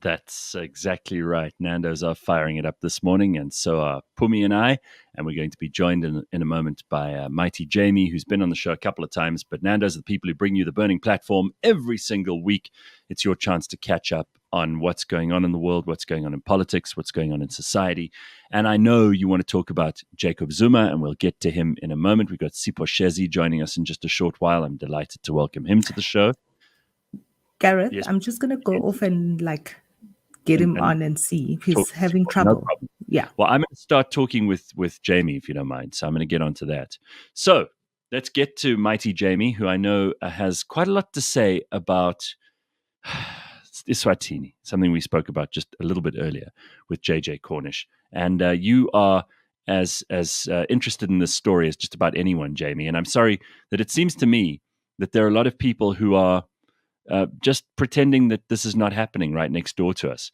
That's exactly right. Nando's are firing it up this morning, and so are Pumi and I. And we're going to be joined in a moment by Mighty Jamie, who's been on the show a couple of times. But Nando's are the people who bring you the Burning Platform every single week. It's your chance to catch up on what's going on in the world, what's going on in politics, what's going on in society. And I know you want to talk about Jacob Zuma, and we'll get to him in a moment. We've got Sipho Shezi joining us in just a short while. I'm delighted to welcome him to the show. Gareth, Yes. I'm just going to go off and get him on and see if he's having trouble. No problem. Yeah. Well, I'm going to start talking with Jamie, if you don't mind. So I'm going to get onto that. So let's get to Mighty Jamie, who I know has quite a lot to say about Iswatini, something we spoke about just a little bit earlier with JJ Cornish. And you are as interested in this story as just about anyone, Jamie. And I'm sorry that it seems to me that there are a lot of people who are just pretending that this is not happening right next door to us.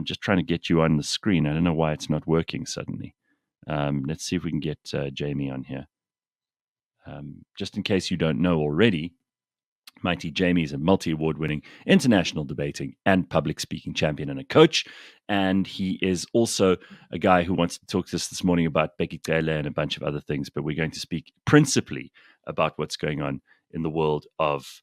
Just trying to get you on the screen. I don't know why it's not working suddenly. Let's see if we can get Jamie on here. Just in case you don't know already, Mighty Jamie is a multi-award winning international debating and public speaking champion and a coach. And he is also a guy who wants to talk to us this morning about Bheki Cele and a bunch of other things. But we're going to speak principally about what's going on in the world of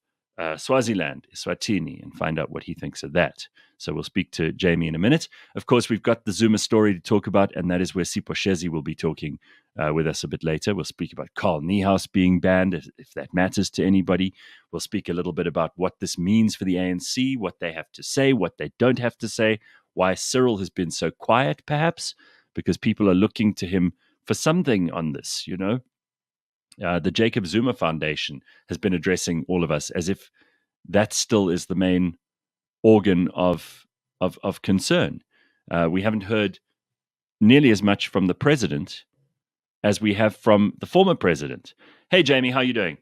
Swaziland, Iswatini, and find out what he thinks of that. So we'll speak to Jamie in a minute. Of course, we've got the Zuma story to talk about, and that is where Sipho Shezi will be talking with us a bit later. We'll speak about Carl Niehaus being banned, if that matters to anybody. We'll speak a little bit about what this means for the ANC, what they have to say, what they don't have to say, why Cyril has been so quiet, perhaps, because people are looking to him for something on this, you know. The Jacob Zuma Foundation has been addressing all of us as if that still is the main organ of concern. We haven't heard nearly as much from the president as we have from the former president. Hey, Jamie, how are you doing?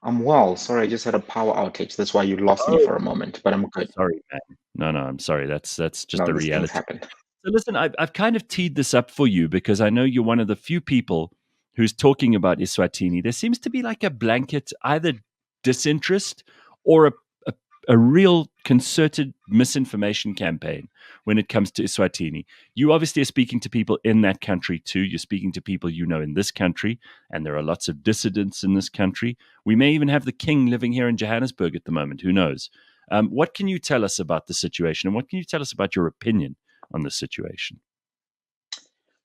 I'm well. Sorry, I just had a power outage. That's why you lost me for a moment, but I'm good. Sorry, man. No, I'm sorry. That's just the reality. Happened. So listen, I've kind of teed this up for you because I know you're one of the few people who's talking about Iswatini. There seems to be like a blanket either disinterest or a real concerted misinformation campaign when it comes to Iswatini. You obviously are speaking to people in that country too. You're speaking to people you know in this country, and there are lots of dissidents in this country. We may even have the king living here in Johannesburg at the moment. Who knows? What can you tell us about the situation, and what can you tell us about your opinion on the situation?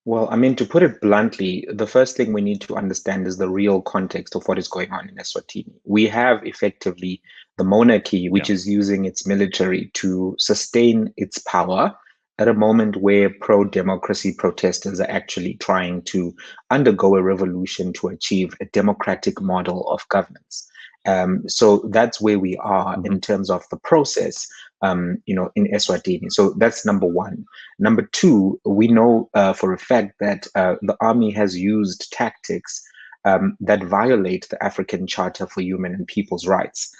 Well, I mean, to put it bluntly, the first thing we need to understand is the real context of what is going on in Eswatini. We have effectively the monarchy, which is using its military to sustain its power at a moment where pro-democracy protesters are actually trying to undergo a revolution to achieve a democratic model of governance. So that's where we are in terms of the process, in Eswatini. So that's number one. Number two, we know for a fact that the army has used tactics that violate the African Charter for Human and People's Rights.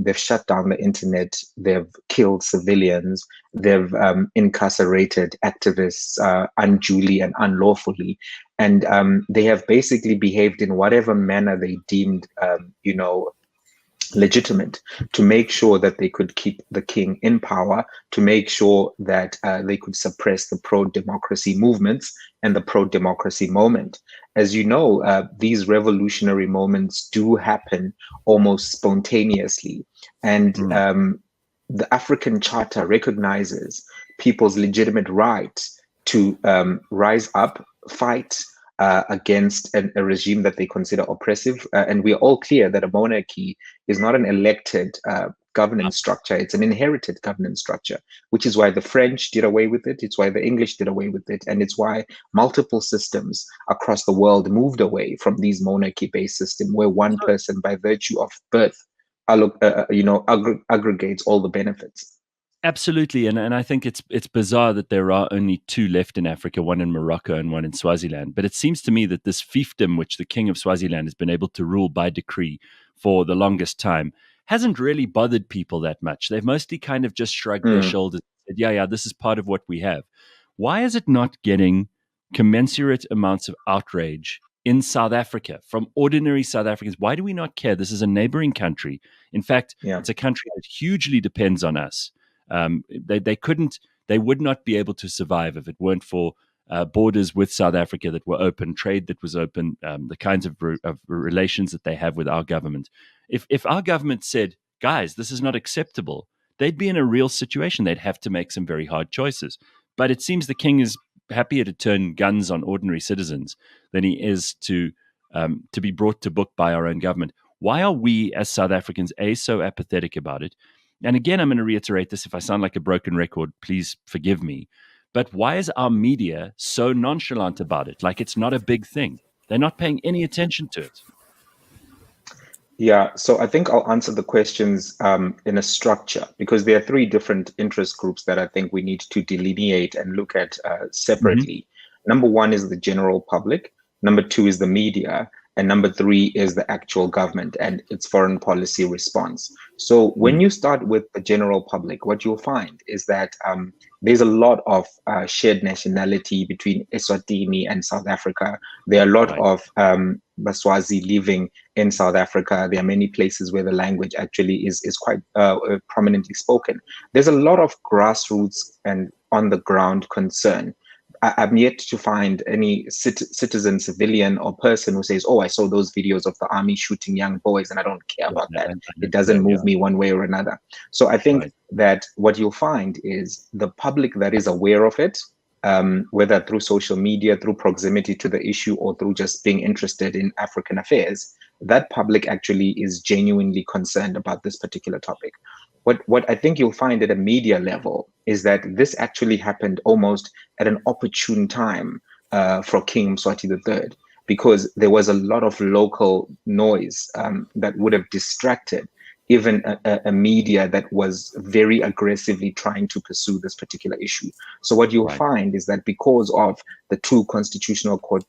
They've shut down the internet, they've killed civilians, they've incarcerated activists unduly and unlawfully. And they have basically behaved in whatever manner they deemed, legitimate to make sure that they could keep the king in power, to make sure that they could suppress the pro-democracy movements and the pro-democracy moment. As you know, these revolutionary moments do happen almost spontaneously. And the African Charter recognizes people's legitimate right to rise up, fight, against a regime that they consider oppressive. And we're all clear that a monarchy is not an elected governance structure, it's an inherited governance structure, which is why the French did away with it, it's why the English did away with it, and it's why multiple systems across the world moved away from these monarchy-based systems where one person, by virtue of birth, aggregates all the benefits. Absolutely, and I think it's bizarre that there are only two left in Africa, one in Morocco and one in Swaziland. But it seems to me that this fiefdom, which the king of Swaziland has been able to rule by decree for the longest time, hasn't really bothered people that much. They've mostly kind of just shrugged their shoulders and said, yeah, this is part of what we have. Why is it not getting commensurate amounts of outrage in South Africa from ordinary South Africans? Why do we not care? This is a neighboring country. In fact, it's a country that hugely depends on us. They would not be able to survive if it weren't for borders with South Africa that were open, trade that was open, the kinds of relations that they have with our government. If our government said, guys, this is not acceptable, they'd be in a real situation. They'd have to make some very hard choices. But it seems the king is happier to turn guns on ordinary citizens than he is to be brought to book by our own government. Why are we as South Africans, so apathetic about it? And again, I'm going to reiterate this. If I sound like a broken record, please forgive me. But why is our media so nonchalant about it? Like it's not a big thing. They're not paying any attention to it. Yeah, so I think I'll answer the questions in a structure, because there are three different interest groups that I think we need to delineate and look at separately. Number one is the general public. Number two is the media. And number three is the actual government and its foreign policy response. So when you start with the general public, what you'll find is that there's a lot of shared nationality between Iswatini and South Africa. There are a lot of Baswazi living in South Africa. There are many places where the language actually is quite prominently spoken. There's a lot of grassroots and on the ground concern. I'm yet to find any citizen, civilian, or person who says, oh, I saw those videos of the army shooting young boys and I don't care about that. It doesn't move me one way or another. So I think that what you'll find is the public that is aware of it, whether through social media, through proximity to the issue, or through just being interested in African affairs, that public actually is genuinely concerned about this particular topic. What I think you'll find at a media level is that this actually happened almost at an opportune time for King Mswati III, because there was a lot of local noise that would have distracted even a media that was very aggressively trying to pursue this particular issue. So what you'll find is that because of the two constitutional court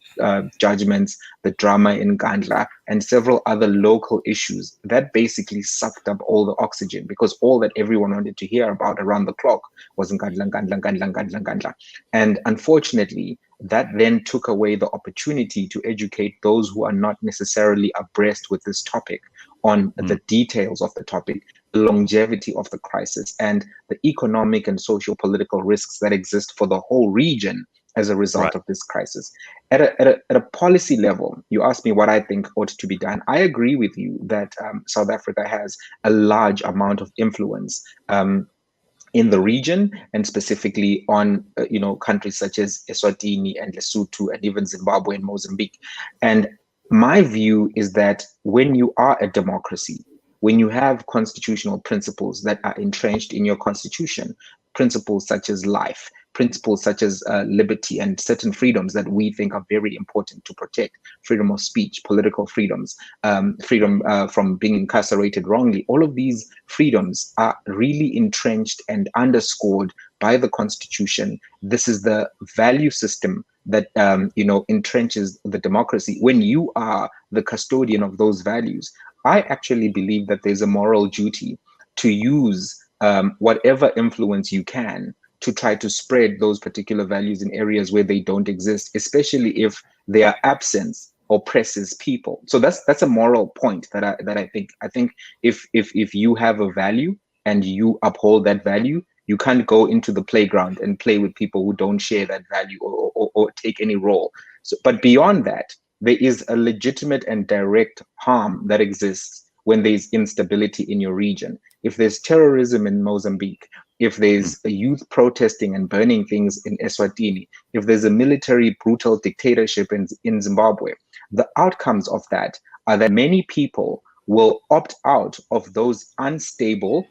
judgments, the drama in Gandla, and several other local issues, that basically sucked up all the oxygen, because all that everyone wanted to hear about around the clock was Gandla. And unfortunately, that then took away the opportunity to educate those who are not necessarily abreast with this topic on the details of the topic, the longevity of the crisis, and the economic and socio-political risks that exist for the whole region as a result of this crisis. At a policy level, you asked me what I think ought to be done. I agree with you that South Africa has a large amount of influence in the region, and specifically on countries such as Eswatini and Lesotho and even Zimbabwe and Mozambique. And my view is that when you are a democracy, when you have constitutional principles that are entrenched in your constitution, principles such as life, principles such as liberty, and certain freedoms that we think are very important to protect, freedom of speech, political freedoms, freedom from being incarcerated wrongly, all of these freedoms are really entrenched and underscored by the Constitution. This is the value system that entrenches the democracy. When you are the custodian of those values, I actually believe that there's a moral duty to use whatever influence you can to try to spread those particular values in areas where they don't exist, especially if their absence oppresses people. So that's a moral point that I think. I think if you have a value and you uphold that value, you can't go into the playground and play with people who don't share that value or take any role. So, but beyond that, there is a legitimate and direct harm that exists when there's instability in your region. If there's terrorism in Mozambique, if there's a youth protesting and burning things in Eswatini, if there's a military brutal dictatorship in Zimbabwe, the outcomes of that are that many people will opt out of those unstable,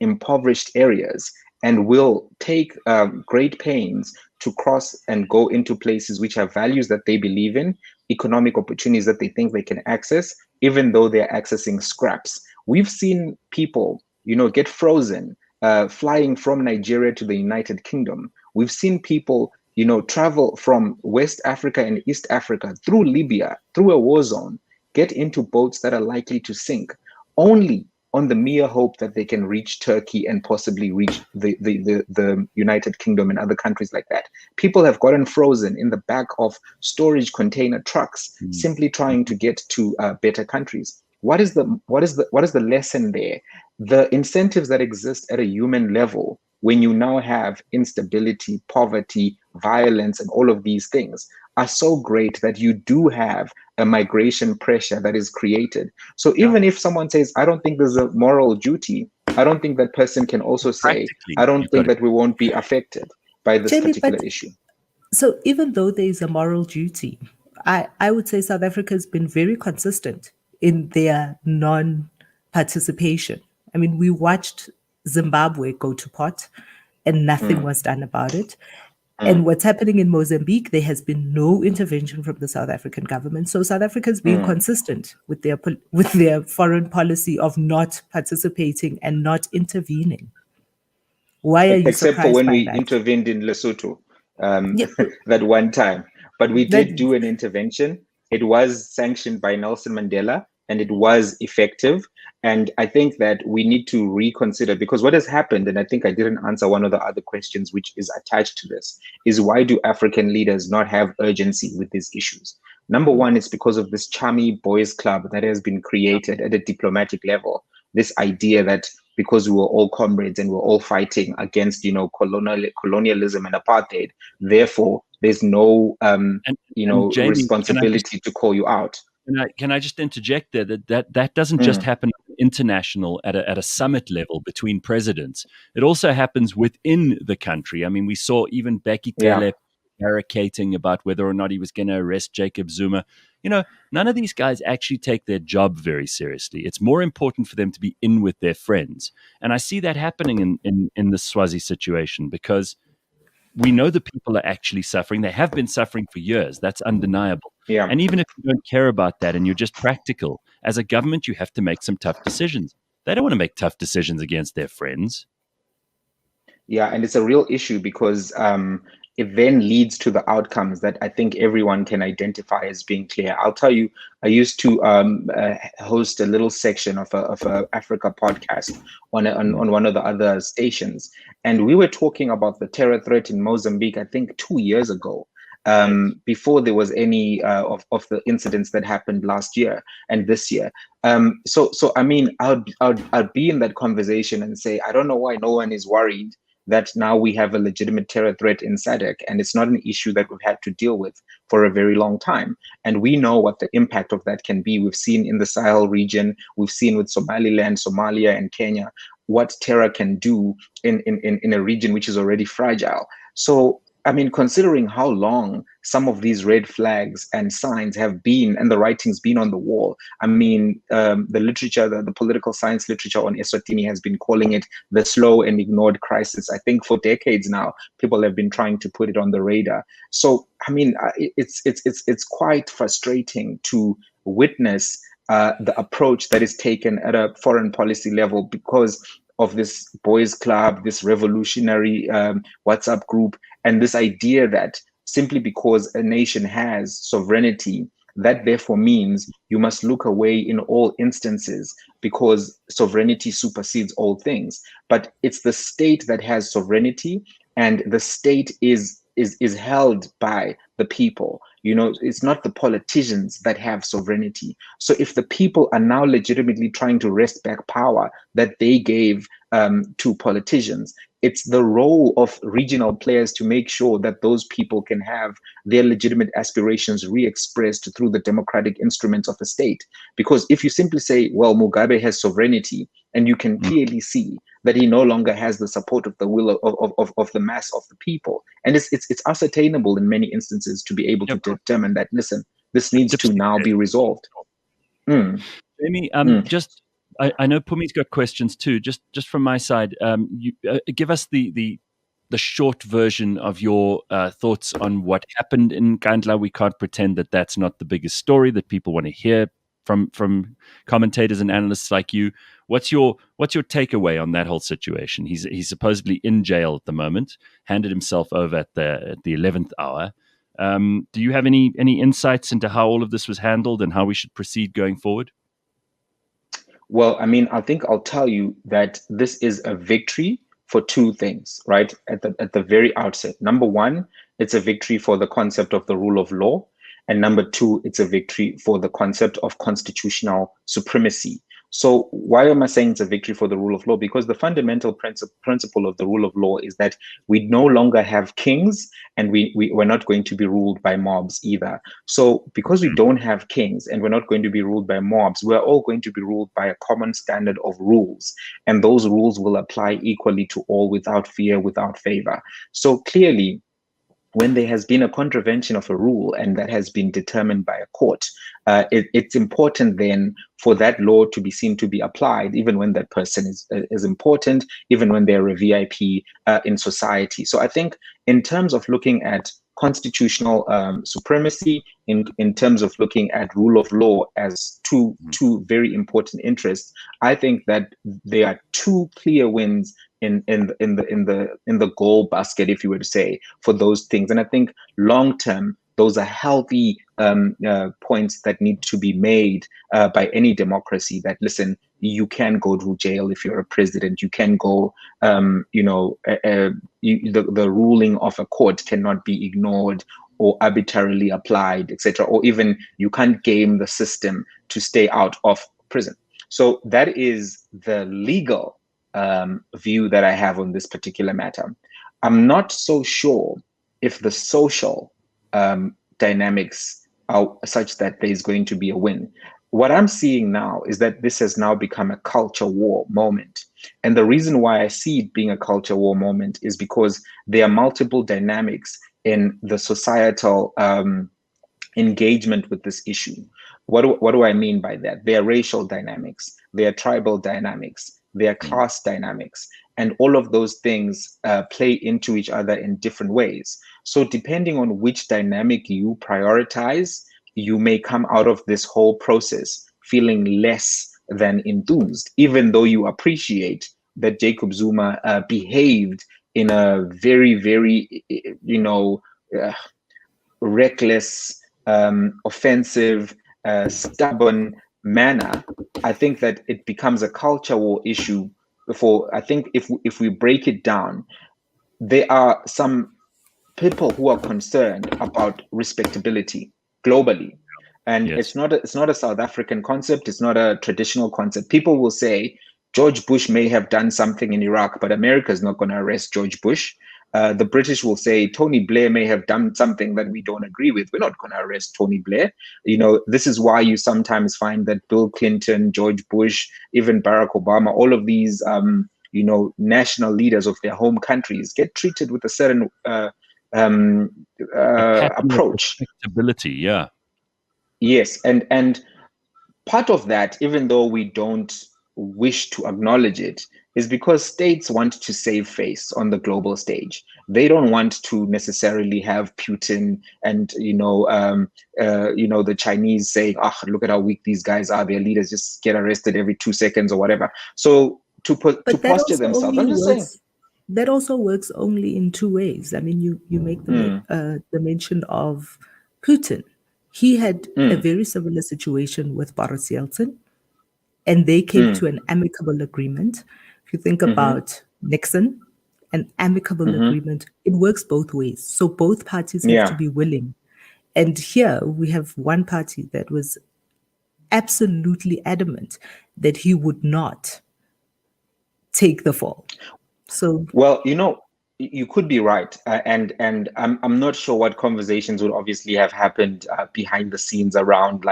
impoverished areas and will take great pains to cross and go into places which have values that they believe in, economic opportunities that they think they can access, even though they're accessing scraps. We've seen people, get frozen, flying from Nigeria to the United Kingdom. We've seen people, travel from West Africa and East Africa through Libya, through a war zone, get into boats that are likely to sink, only on the mere hope that they can reach Turkey and possibly reach the United Kingdom and other countries like that. People have gotten frozen in the back of storage container trucks, simply trying to get to better countries. What is the lesson there? The incentives that exist at a human level when you now have instability, poverty, violence, and all of these things are so great that you do have a migration pressure that is created. So even if someone says, I don't think there's a moral duty, I don't think that person can also say, I don't think that we won't be affected by this Jamie, particular issue. So even though there is a moral duty, I would say South Africa has been very consistent in their non-participation. I mean, we watched Zimbabwe go to pot and nothing was done about it. And what's happening in Mozambique, there has been no intervention from the South African government. So South Africa is being consistent with their foreign policy of not participating and not intervening. Why are you Except for surprised when by we that? intervened in Lesotho Yeah, that one time. But we that- did do an intervention. It was sanctioned by Nelson Mandela and it was effective. And I think that we need to reconsider, because what has happened, and I think I didn't answer one of the other questions which is attached to this, is why do African leaders not have urgency with these issues? Number one, it's because of this chummy boys club that has been created at a diplomatic level. This idea that because we were all comrades and we're all fighting against, colonialism and apartheid, therefore there's no, And Jamie, responsibility to call you out. Can I just interject there that doesn't just happen international at a summit level between presidents. It also happens within the country. I mean, we saw even Becky Cele barricading about whether or not he was going to arrest Jacob Zuma. None of these guys actually take their job very seriously. It's more important for them to be in with their friends. And I see that happening in the Swazi situation, because we know the people are actually suffering. They have been suffering for years. That's undeniable. Yeah. And even if you don't care about that and you're just practical, as a government, you have to make some tough decisions. They don't want to make tough decisions against their friends. Yeah, and it's a real issue because it then leads to the outcomes that I think everyone can identify as being clear. I'll tell you, I used to host a little section of a Africa podcast on one of the other stations, and we were talking about the terror threat in Mozambique, I think 2 years ago. Before there was any of the incidents that happened last year and this year. So I mean, I'd be in that conversation and say, I don't know why no one is worried that now we have a legitimate terror threat in SADC, and it's not an issue that we've had to deal with for a very long time. And we know what the impact of that can be. We've seen in the Sahel region, we've seen with Somaliland, Somalia, and Kenya, what terror can do in a region which is already fragile. So, I mean, considering how long some of these red flags and signs have been, and the writing's been on the wall, I mean, the literature, the political science literature on Iswatini has been calling it the slow and ignored crisis. I think for decades now, people have been trying to put it on the radar. So, I mean, it's quite frustrating to witness the approach that is taken at a foreign policy level because of this boys club, this revolutionary WhatsApp group, and this idea that simply because a nation has sovereignty, that therefore means you must look away in all instances because sovereignty supersedes all things. But it's the state that has sovereignty, and the state is held by the people. It's not the politicians that have sovereignty. So if the people are now legitimately trying to wrest back power that they gave to politicians, it's the role of regional players to make sure that those people can have their legitimate aspirations re-expressed through the democratic instruments of the state. Because if you simply say, well, Mugabe has sovereignty, and you can clearly see that he no longer has the support of the will of the mass of the people, and it's ascertainable in many instances to be able to determine that, listen, this needs to now be resolved. Jamie, just I know Pumi's got questions too. Just from my side, you give us the short version of your thoughts on what happened in Kandla. We can't pretend that that's not the biggest story that people want to hear from commentators and analysts like you. What's your takeaway on that whole situation? He's supposedly in jail at the moment, handed himself over at the 11th hour. Do you have any insights into how all of this was handled and how we should proceed going forward? Well, I mean, I think I'll tell you that this is a victory for two things, right? At the very outset. Number one, it's a victory for the concept of the rule of law. And number two, it's a victory for the concept of constitutional supremacy. So why am I saying it's a victory for the rule of law? Because the fundamental principle of the rule of law is that we no longer have kings, and we're not going to be ruled by mobs either. So because we don't have kings and we're not going to be ruled by mobs, we're all going to be ruled by a common standard of rules. And those rules will apply equally to all without fear, without favor. So clearly, when there has been a contravention of a rule and that has been determined by a court, it's important then for that law to be seen to be applied, even when that person is important, even when they're a VIP in society. So I think in terms of looking at constitutional supremacy, in terms of looking at rule of law as two very important interests, I think that there are two clear wins in the goal basket, if you were to say, for those things. And I think long term, those are healthy points that need to be made by any democracy. That, listen, you can go to jail if you're a president. You can go, the ruling of a court cannot be ignored or arbitrarily applied, etc. Or even you can't game the system to stay out of prison. So that is the legal view that I have on this particular matter. I'm not so sure if the social dynamics are such that there's going to be a win. What I'm seeing now is that this has now become a culture war moment. And the reason why I see it being a culture war moment is because there are multiple dynamics in the societal engagement with this issue. What do I mean by that? There are racial dynamics, there are tribal dynamics, there are class dynamics, and all of those things play into each other in different ways. So depending on which dynamic you prioritize, you may come out of this whole process feeling less than enthused, even though you appreciate that Jacob Zuma behaved in a very, very, reckless, offensive, stubborn manner. I think that it becomes a culture war issue. I think if we break it down, there are some people who are concerned about respectability globally. And it's not a South African concept. It's not a traditional concept. People will say George Bush may have done something in Iraq, but America is not going to arrest George Bush. The British will say Tony Blair may have done something that we don't agree with. We're not going to arrest Tony Blair. This is why you sometimes find that Bill Clinton, George Bush, even Barack Obama, all of these, national leaders of their home countries get treated with a certain approach. Respectability, yeah. Yes, and part of that, even though we don't wish to acknowledge it, is because states want to save face on the global stage. They don't want to necessarily have Putin and the Chinese saying, look at how weak these guys are. Their leaders just get arrested every 2 seconds or whatever. So to posture themselves, I'm just saying. That also works only in two ways. I mean, you make the mention of Putin. He had a very similar situation with Boris Yeltsin, and they came to an amicable agreement. If you think about Nixon, an amicable agreement, it works both ways. So both parties have to be willing. And here we have one party that was absolutely adamant that he would not take the fall. So, well, you could be right, and I'm not sure what conversations would obviously have happened behind the scenes around,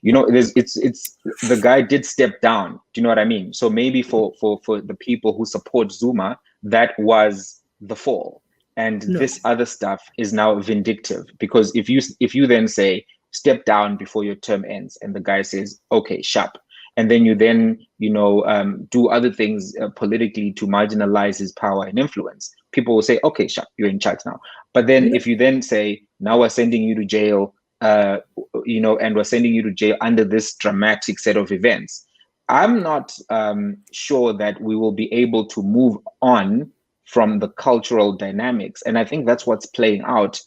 it's the guy did step down. Do you know what I mean? So maybe for the people who support Zuma, that was the fall, and this other stuff is now vindictive, because if you then say step down before your term ends, and the guy says okay, sharp. And then you do other things politically to marginalize his power and influence. People will say, okay, sure, you're in charge now. But then if you then say, now we're sending you to jail, and we're sending you to jail under this dramatic set of events, I'm not sure that we will be able to move on from the cultural dynamics. And I think that's what's playing out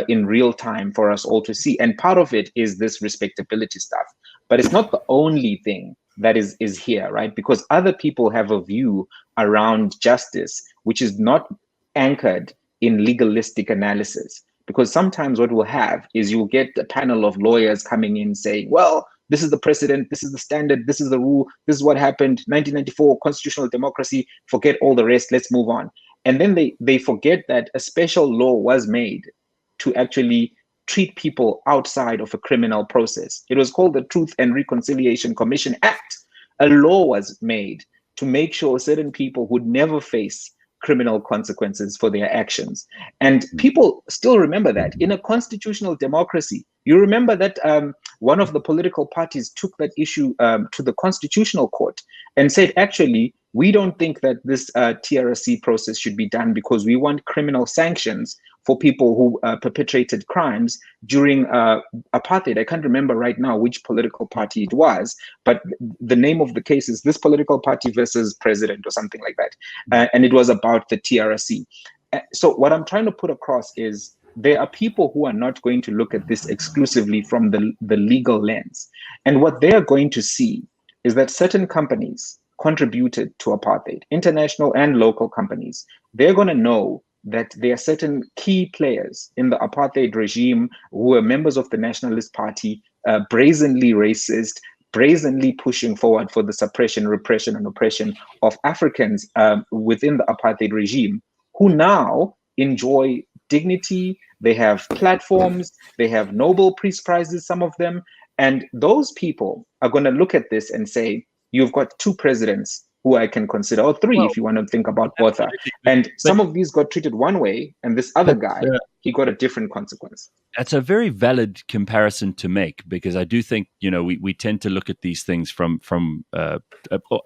in real time for us all to see. And part of it is this respectability stuff. But it's not the only thing that is here, right? Because other people have a view around justice, which is not anchored in legalistic analysis. Because sometimes what we'll have is you'll get a panel of lawyers coming in saying, well, this is the precedent, this is the standard, this is the rule, this is what happened, 1994, constitutional democracy, forget all the rest, let's move on. And then they forget that a special law was made to actually treat people outside of a criminal process. It was called the Truth and Reconciliation Commission Act. A law was made to make sure certain people would never face criminal consequences for their actions. And people still remember that. In a constitutional democracy, you remember that one of the political parties took that issue to the Constitutional Court and said, actually, we don't think that this TRC process should be done because we want criminal sanctions for people who perpetrated crimes during apartheid. I can't remember right now which political party it was, but the name of the case is this political party versus president or something like that. And it was about the TRC. So what I'm trying to put across is there are people who are not going to look at this exclusively from the legal lens. And what they are going to see is that certain companies contributed to apartheid, international and local companies. They're going to know that there are certain key players in the apartheid regime who are members of the Nationalist Party, brazenly racist, brazenly pushing forward for the suppression, repression, and oppression of Africans within the apartheid regime, who now enjoy dignity. They have platforms, they have Nobel Peace Prizes, some of them. And those people are going to look at this and say, you've got two presidents who I can consider, or three, if you want to think about both. And some of these got treated one way, and this other guy, he got a different consequence. That's a very valid comparison to make, because I do think, we tend to look at these things from a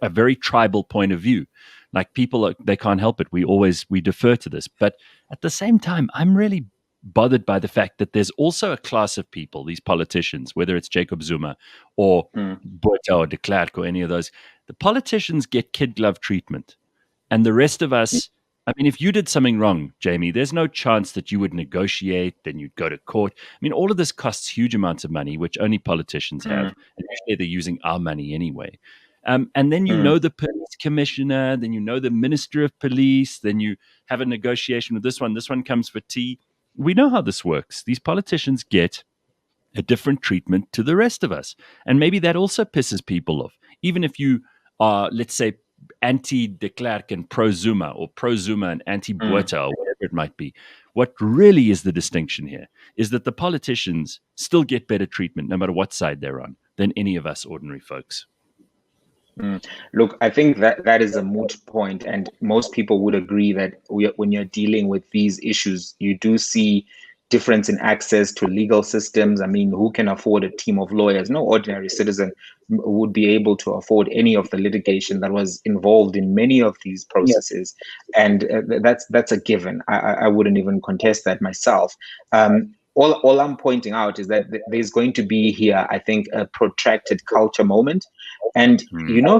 very tribal point of view. Like people, they can't help it. We defer to this. But at the same time, I'm really bothered by the fact that there's also a class of people, these politicians, whether it's Jacob Zuma or Botha or de Klerk or any of those, the politicians get kid glove treatment. And the rest of us, I mean, if you did something wrong, Jamie, there's no chance that you would negotiate, then you'd go to court. I mean, all of this costs huge amounts of money, which only politicians have. And usually they're using our money anyway. And then the police commissioner, then the minister of police, then you have a negotiation with this one comes for tea. We know how this works. These politicians get a different treatment to the rest of us. And maybe that also pisses people off. Even if you are, let's say, anti-de Klerk and pro-Zuma, or pro-Zuma and anti-Botha, or whatever it might be. What really is the distinction here is that the politicians still get better treatment, no matter what side they're on, than any of us ordinary folks. Look, I think that is a moot point, and most people would agree that when you're dealing with these issues, you do see difference in access to legal systems. I mean, who can afford a team of lawyers? No ordinary citizen would be able to afford any of the litigation that was involved in many of these processes, and that's a given. I wouldn't even contest that myself. All I'm pointing out is that there's going to be here, I think, a protracted culture moment. And,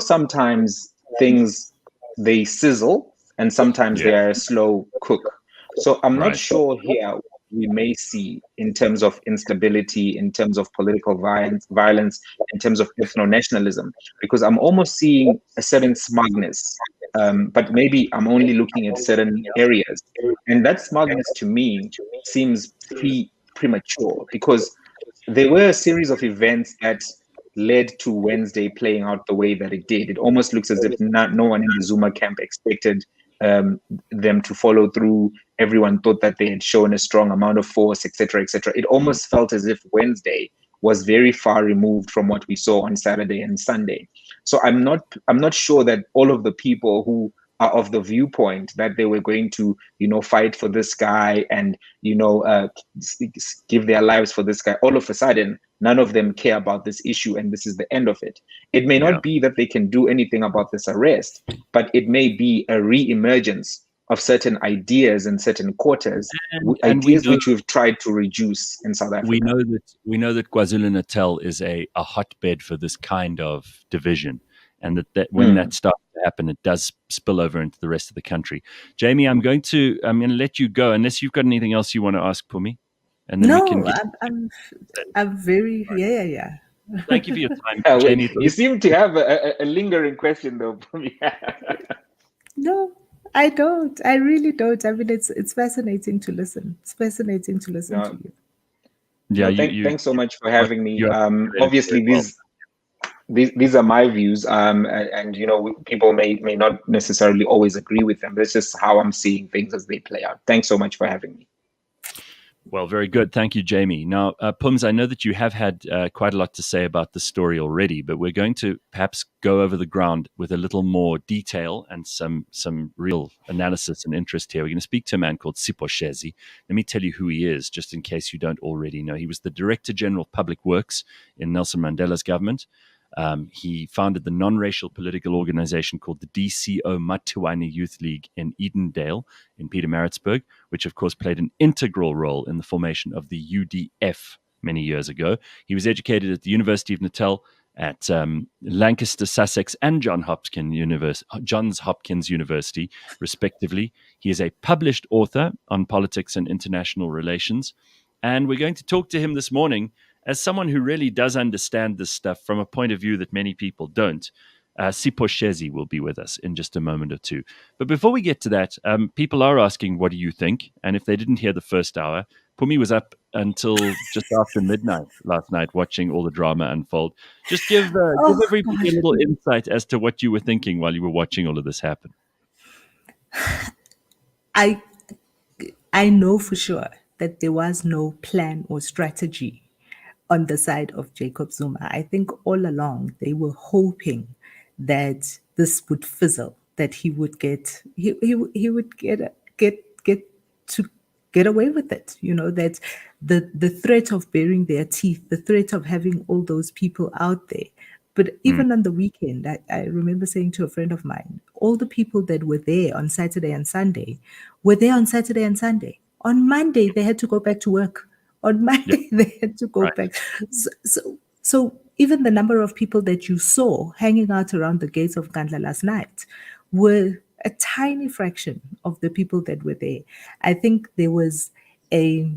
sometimes things, they sizzle and sometimes they are a slow cook. So I'm not sure here we may see in terms of instability, in terms of political violence, in terms of ethno-nationalism, because I'm almost seeing a certain smugness. But maybe I'm only looking at certain areas. And that smugness to me seems premature, because there were a series of events that led to Wednesday playing out the way that it did. It almost looks as if no one in the Zuma camp expected them to follow through. Everyone thought that they had shown a strong amount of force, etc., etc. It almost felt as if Wednesday was very far removed from what we saw on Saturday and Sunday. So I'm not sure that all of the people who are of the viewpoint that they were going to, fight for this guy and, give their lives for this guy, all of a sudden, none of them care about this issue and this is the end of it. It may not be that they can do anything about this arrest, but it may be a re-emergence of certain ideas in certain quarters, ideas which we've tried to reduce in South Africa. We know that KwaZulu-Natal is a hotbed for this kind of division, and that when that starts to happen, it does spill over into the rest of the country. Jamie, I'm going to let you go unless you've got anything else you want to ask for me, and then we can. I'm very yeah. Thank you for your time, Jamie. You seem to have a lingering question though for me. No, I don't. I really don't. I mean, it's fascinating to listen. It's fascinating to listen to No, you. Yeah, no. Thanks so much for having me. you articulated very Obviously, well. these are my views, and people may not necessarily always agree with them. But it's just how I'm seeing things as they play out. Thanks so much for having me. Well, very good. Thank you, Jamie. Now, Pums, I know that you have had quite a lot to say about this story already, but we're going to perhaps go over the ground with a little more detail and some real analysis and interest here. We're going to speak to a man called Sipho Shezi. Let me tell you who he is, just in case you don't already know. He was the Director General of Public Works in Nelson Mandela's government. He founded the non-racial political organization called the DCO Matiwane Youth League in Edendale in Pietermaritzburg, which of course played an integral role in the formation of the UDF many years ago. He was educated at the University of Natal, at Lancaster, Sussex, and Johns Hopkins University, respectively. He is a published author on politics and international relations. And we're going to talk to him this morning as someone who really does understand this stuff from a point of view that many people don't. Sipho Shezi will be with us in just a moment or two. But before we get to that, people are asking, what do you think? And if they didn't hear the first hour, Pumi was up until just after midnight last night watching all the drama unfold. Just give Oh everybody a gosh. little insight as to what you were thinking while you were watching all of this happen. I I know for sure that there was no plan or strategy on the side of Jacob Zuma. I think all along they were hoping that this would fizzle, that he would he would get to get away with it. You know, that the threat of baring their teeth, the threat of having all those people out there. But Mm, even on the weekend, I remember saying to a friend of mine, all the people that were there on Saturday and Sunday were there on Saturday and Sunday. On Monday, they had to go back to work. On yeah, Monday, they had to go right. back. So even the number of people that you saw hanging out around the gates of Kandla last night were a tiny fraction of the people that were there. I think there was a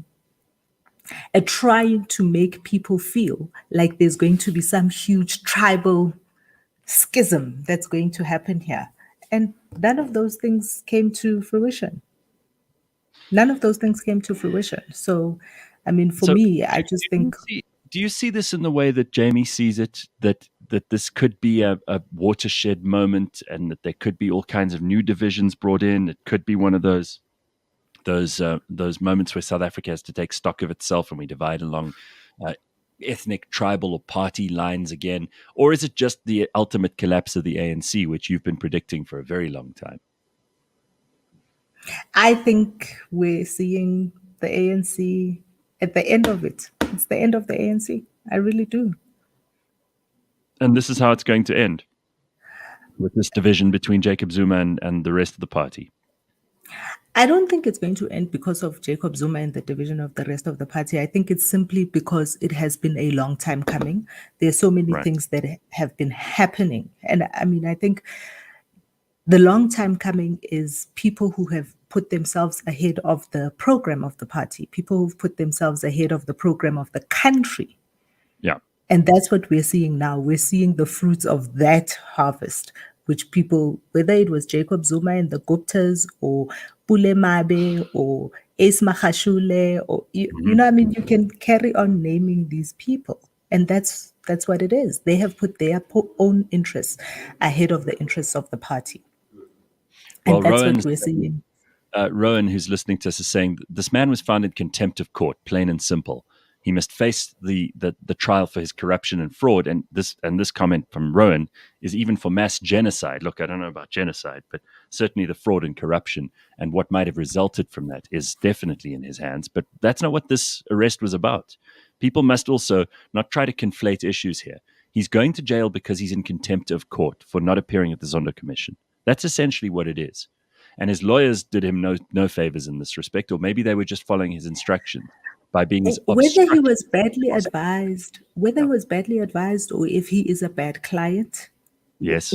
trying to make people feel like there's going to be some huge tribal schism that's going to happen here. And none of those things came to fruition. None of those things came to fruition. So, I mean, for So, me, I just do you think see, do you see this in the way that Jamie sees it? That this could be a watershed moment, and that there could be all kinds of new divisions brought in. It could be one of those moments where South Africa has to take stock of itself, and we divide along uh, ethnic, tribal, or party lines again. Or is it just the ultimate collapse of the ANC, which you've been predicting for a very long time? I think we're seeing the ANC at the end of it. It's the end of the ANC. I really do. And this is how it's going to end, with this division between Jacob Zuma and the rest of the party. I don't think it's going to end because of Jacob Zuma and the division of the rest of the party. I think it's simply because it has been a long time coming. There's so many Right. things that have been happening. And I mean, I think the long time coming is people who have put themselves ahead of the program of the party, people who've put themselves ahead of the program of the country. Yeah. And that's what we're seeing now. We're seeing the fruits of that harvest, which people, whether it was Jacob Zuma and the Guptas or Pule Mabe or Ace Mahashule, or you Mhm. know, I mean, you can carry on naming these people. And that's what it is. They have put their own interests ahead of the interests of the party. And Well, that's what we're seeing. Rowan, who's listening to us, is saying this man was found in contempt of court, plain and simple. He must face the trial for his corruption and fraud. And this comment from Rowan is even for mass genocide. Look, I don't know about genocide, but certainly the fraud and corruption and what might have resulted from that is definitely in his hands. But that's not what this arrest was about. People must also not try to conflate issues here. He's going to jail because he's in contempt of court for not appearing at the Zondo Commission. That's essentially what it is. And his lawyers did him no favors in this respect, or maybe they were just following his instructions by being as Whether he obstructive was as badly possible. advised, whether he Yeah. was badly advised, or if he is a bad client, Yes.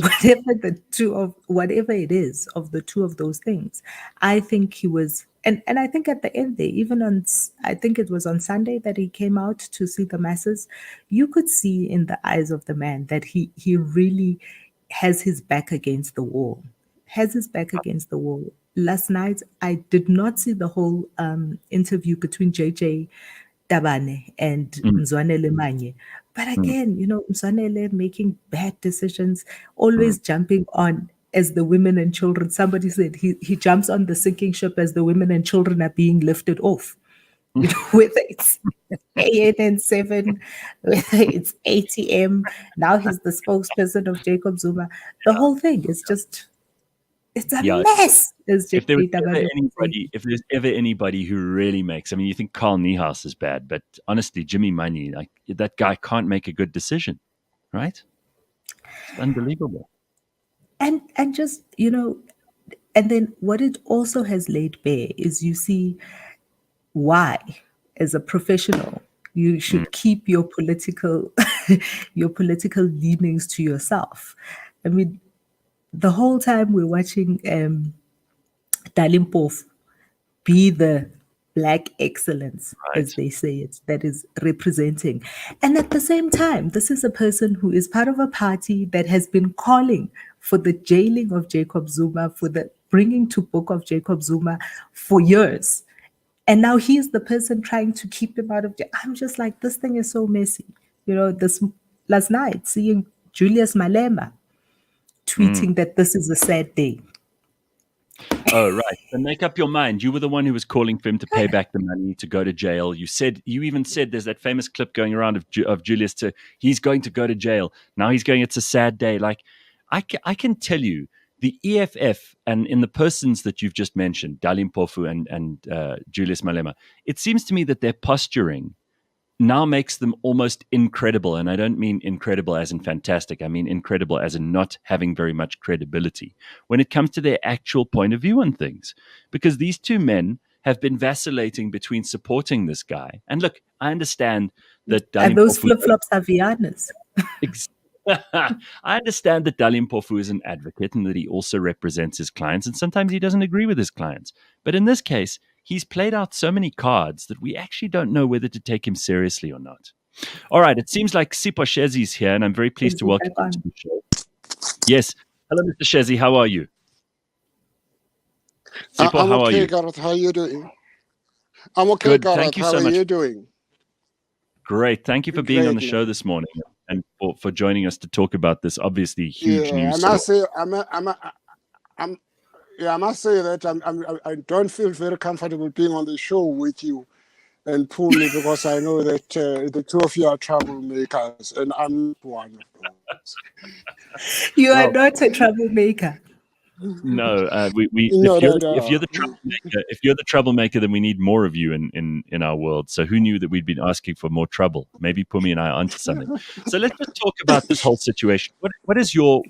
whatever it is of the two of those things, I think he was, and I think at the end there, even I think it was on Sunday that he came out to see the masses. You could see in the eyes of the man that he really has his back against the wall, has his back against the wall. Last night, I did not see the whole interview between JJ Tabane and Mm, Mzwanele Manye. But mm, again, Mzwanele making bad decisions, mm. always jumping on as the women and children. Somebody said he jumps on the sinking ship as the women and children are being lifted off. Whether it's ANN7, whether it's ATM, now he's the spokesperson of Jacob Zuma. The whole thing is just, it's a Yeah, mess, as if there was JP ever Tabane would say. anybody, if there's ever anybody who really makes, I mean, you think Carl Niehaus is bad, but honestly, Jimmy Money, like that guy can't make a good decision, right? It's unbelievable. And just, and then what it also has laid bare is you see why, as a professional, you Mm, should keep your political your political leanings to yourself. I mean, the whole time we're watching Dalimpof be the black excellence, as right. they say it, that is representing. And at the same time, this is a person who is part of a party that has been calling for the jailing of Jacob Zuma, for the bringing to book of Jacob Zuma for years. And now he's the person trying to keep him out of jail. I'm just like, this thing is so messy. This last night, seeing Julius Malema Mm. tweeting that this is a sad day. Oh, right. So make up your mind. You were the one who was calling for him to pay back the money to go to jail. You even said there's that famous clip going around of Julius he's going to go to jail. Now he's going, it's a sad day. Like, I can tell you, the EFF and in the persons that you've just mentioned, Dalim Pofu and Julius Malema, it seems to me that their posturing now makes them almost incredible. And I don't mean incredible as in fantastic. I mean incredible as in not having very much credibility when it comes to their actual point of view on things. Because these two men have been vacillating between supporting this guy. And look, I understand that And Dalim those Pofu. flip flops are Vianas. I understand that Dalim Pofu is an advocate and that he also represents his clients, and sometimes he doesn't agree with his clients. But in this case, he's played out so many cards that we actually don't know whether to take him seriously or not. All right, it seems like Sipho Shezi is here, and I'm very pleased Is to he welcome back him to on? the show. Yes. Hello, Mr. Shezi. How are you? Sipho, I'm how are okay, you? Gareth. How are you doing? I'm okay, Good. Gareth. Thank you How so are much. you doing? Great. Thank you for being on Great, the show man. this morning and for joining us to talk about this obviously huge Yeah, news I story. must say, I must say that I don't feel very comfortable being on the show with you and Pumi because I know that the two of you are troublemakers, and I'm not one of those. You are Well, not a troublemaker. no, Not at all. if you're the troublemaker, then we need more of you in our world. So who knew that we'd been asking for more trouble? Maybe Pumi and I are onto something. So let's just talk about this whole situation. What is your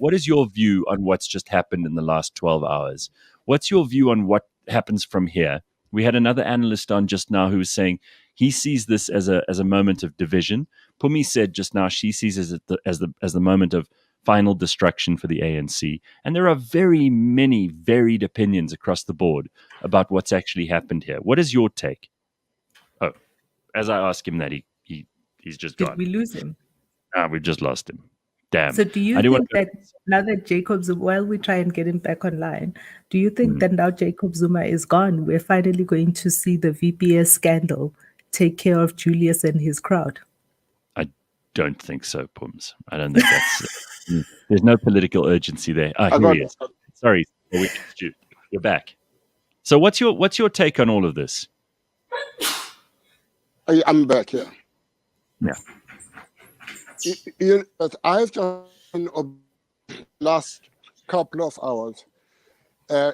view on what's just happened in the last 12 hours? What's your view on what happens from here? We had another analyst on just now who was saying he sees this as a moment of division. Pumi said just now she sees it as the moment of final destruction for the ANC. And there are very many varied opinions across the board about what's actually happened here. What is your take? Oh, as I ask him that, he's just Did gone. we lose him? We've just lost him. Damn. So do you I do want think to that now that Jacob Zuma, while we try and get him back online, do you think Hmm. that now Jacob Zuma is gone, we're finally going to see the VPS scandal take care of Julius and his crowd? I don't think so, Pums. I don't think that's. There's no political urgency there. I Here got he is. Sorry, we missed you. You're back. So what's your take on all of this? I'm back here. Yeah. I've just last couple of hours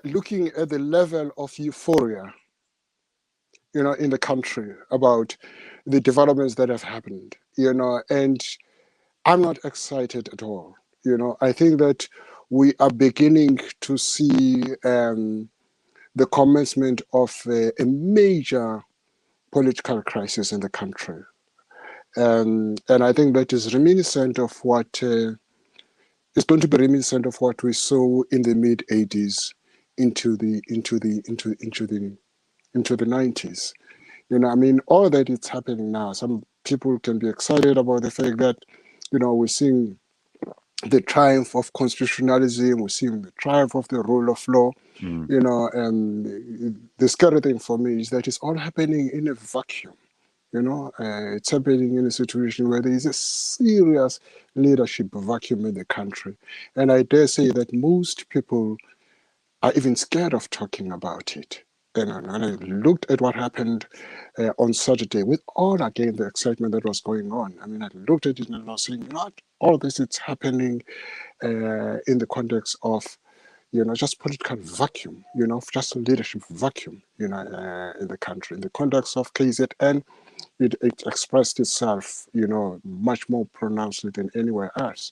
looking at the level of euphoria, in the country about the developments that have happened, and I'm not excited at all. I think that we are beginning to see the commencement of a major political crisis in the country. And I think that is reminiscent of what is going to be reminiscent of what we saw in the mid 80s into the 90s. All that is happening now. Some people can be excited about the fact that, we're seeing the triumph of constitutionalism, we're seeing the triumph of the rule of law. You know, the scary thing for me is that it's all happening in a vacuum. You know, it's happening in a situation where there is a serious leadership vacuum in the country. And I dare say that most people are even scared of talking about it. And when I looked at what happened on Saturday, with all, again, the excitement that was going on, I mean, I looked at it and I was saying, you know what, all this is happening in the context of, you know, just political vacuum, you know, just a leadership vacuum, you know, in the country. In the context of KZN, it expressed itself, you know, much more pronouncedly than anywhere else.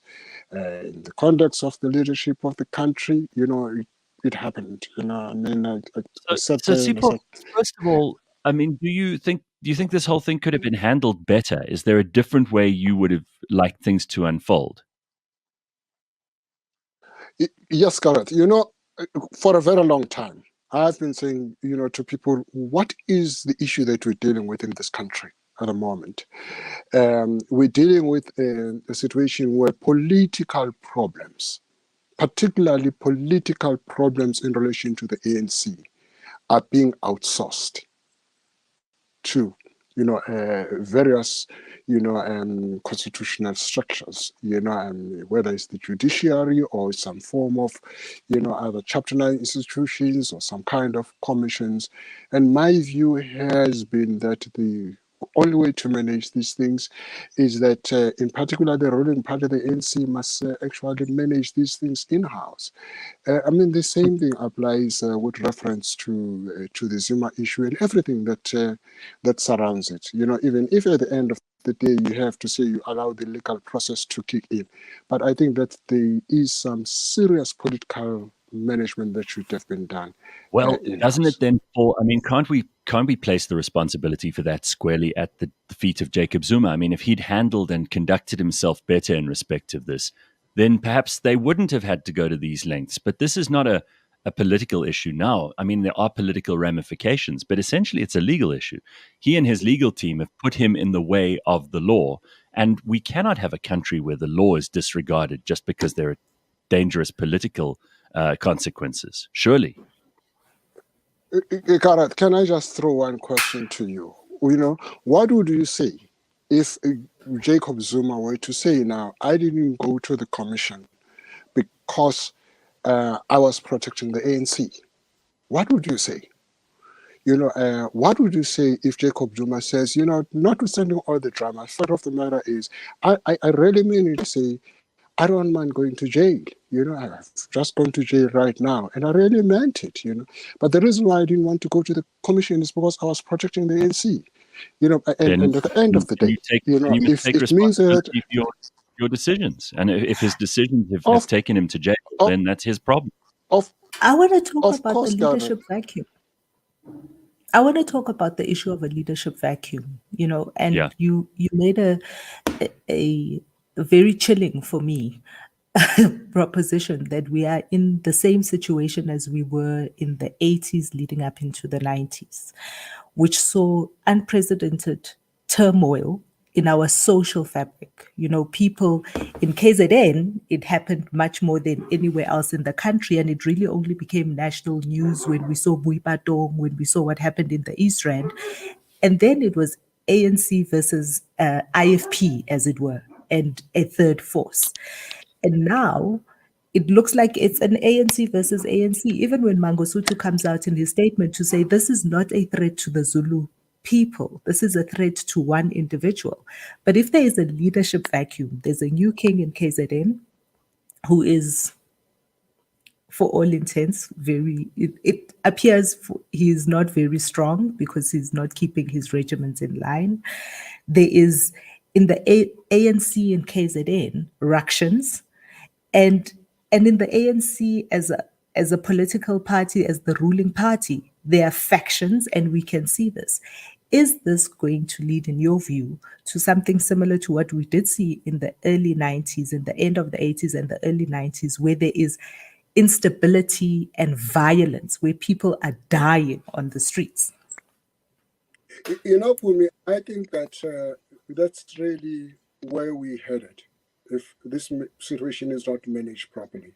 In the context of the leadership of the country, you know, it happened, you know. I mean, I sat So there and I Sipho, said, first of all, I mean, do you think this whole thing could have been handled better? Is there a different way you would have liked things to unfold? yes, Gareth, you know, for a very long time, I've been saying, you know, to people, what is the issue that we're dealing with in this country at the moment? We're dealing with a situation where political problems, particularly political problems in relation to the ANC, are being outsourced to, you know, various, you know, constitutional structures, you know, whether it's the judiciary or some form of, you know, either chapter 9 institutions or some kind of commissions. And my view has been that the only way to manage these things is that, in particular, the ruling party of the ANC must actually manage these things in-house. I mean, the same thing applies with reference to the Zuma issue and everything that that surrounds it. You know, even if at the end of the day you have to say you allow the legal process to kick in, but I think that there is some serious political management that should have been done. Well, doesn't In-house. it then fall? I mean, can't we place the responsibility for that squarely at the feet of Jacob Zuma? I mean, if he'd handled and conducted himself better in respect of this, then perhaps they wouldn't have had to go to these lengths. But this is not a political issue now. I mean, there are political ramifications, but essentially it's a legal issue. He and his legal team have put him in the way of the law. And we cannot have a country where the law is disregarded just because there are dangerous political consequences. Surely. Karat, can I just throw one question to you? You know, what would you say if Jacob Zuma were to say, now, I didn't go to the commission because I was protecting the ANC? What would you say? You know, what would you say if Jacob Zuma says, you know, notwithstanding all the drama, fact of the matter is, I really mean it to say, I don't mind going to jail. You know, I've just gone to jail right now. And I really meant it, you know. But the reason why I didn't want to go to the commission is because I was protecting the ANC. You know, Then and at the end of the day, you know, you must if take it means that responsibility for your decisions. And if his decisions have of taken him to jail, of then that's his problem. of I want to talk of about the course, Gareth. leadership vacuum. I want to talk about the issue of a leadership vacuum, you know, and Yeah. you made a very chilling for me proposition that we are in the same situation as we were in the 80s leading up into the 90s, which saw unprecedented turmoil in our social fabric. You know, people in KZN, it happened much more than anywhere else in the country, and it really only became national news when we saw Buipatong, when we saw what happened in the East Rand. And then it was ANC versus IFP, as it were, and a third force. And now it looks like it's an ANC versus ANC, even when Mangosuthu comes out in his statement to say this is not a threat to the Zulu people, this is a threat to one individual. But if there is a leadership vacuum, there's a new king in KZN who is, for all intents, it appears he is not very strong because he's not keeping his regiments in line. There is, in the ANC and KZN, ructions, and in the ANC as a political party, as the ruling party, there are factions, and we can see this. Is this going to lead, in your view, to something similar to what we did see in the early 90s, in the end of the 80s and the early 90s, where there is instability and violence, where people are dying on the streets? You know, Pumi, I think that that's really where we headed. if this situation is not managed properly.